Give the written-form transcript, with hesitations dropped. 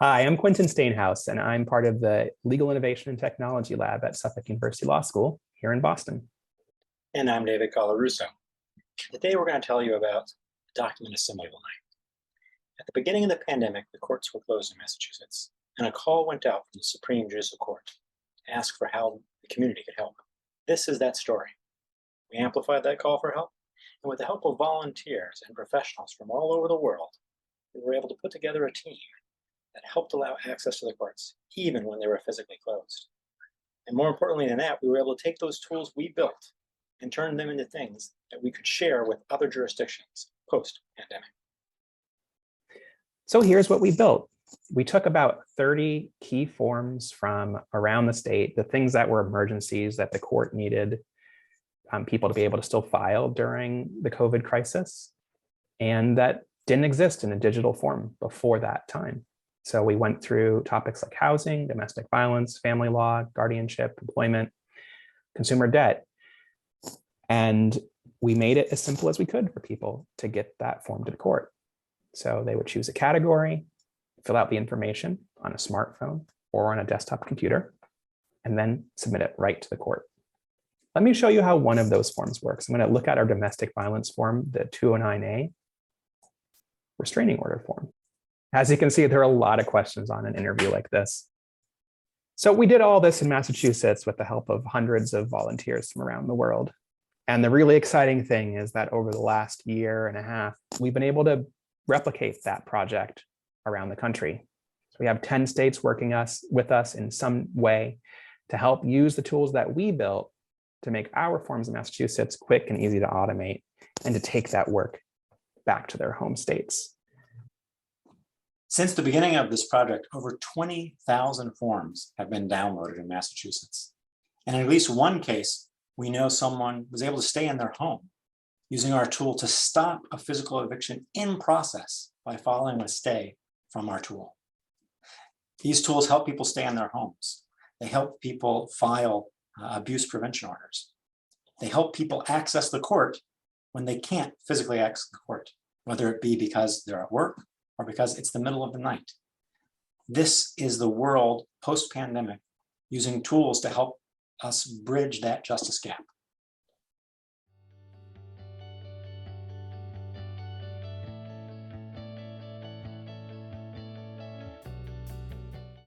Hi, I'm Quentin Stainhouse, and I'm part of the Legal Innovation and Technology Lab at Suffolk University Law School here in Boston. And I'm David Colarusso. Today we're going to tell you about document assembly line. At the beginning of the pandemic, the courts were closed in Massachusetts, and a call went out from the Supreme Judicial Court to ask for how the community could help. This is that story. We amplified that call for help, and with the help of volunteers and professionals from all over the world, we were able to put together a team that helped allow access to the courts, even when they were physically closed. And more importantly than that, we were able to take those tools we built and turn them into things that we could share with other jurisdictions post-pandemic. So here's what we built. We took about 30 key forms from around the state, the things that were emergencies that the court needed people to be able to still file during the COVID crisis, and that didn't exist in a digital form before that time. So we went through topics like housing, domestic violence, family law, guardianship, employment, consumer debt. And we made it as simple as we could for people to get that form to the court. So they would choose a category, fill out the information on a smartphone or on a desktop computer, and then submit it right to the court. Let me show you how one of those forms works. I'm going to look at our domestic violence form, the 209A restraining order form. As you can see, there are a lot of questions on an interview like this. So we did all this in Massachusetts with the help of hundreds of volunteers from around the world. And the really exciting thing is that over the last year and a half, we've been able to replicate that project around the country. So we have 10 states working with us in some way to help use the tools that we built to make our forms in Massachusetts quick and easy to automate and to take that work back to their home states. Since the beginning of this project, over 20,000 forms have been downloaded in Massachusetts. And in at least one case, we know someone was able to stay in their home using our tool to stop a physical eviction in process by following a stay from our tool. These tools help people stay in their homes. They help people file abuse prevention orders. They help people access the court when they can't physically access the court, whether it be because they're at work or because it's the middle of the night. This is the world post-pandemic using tools to help us bridge that justice gap.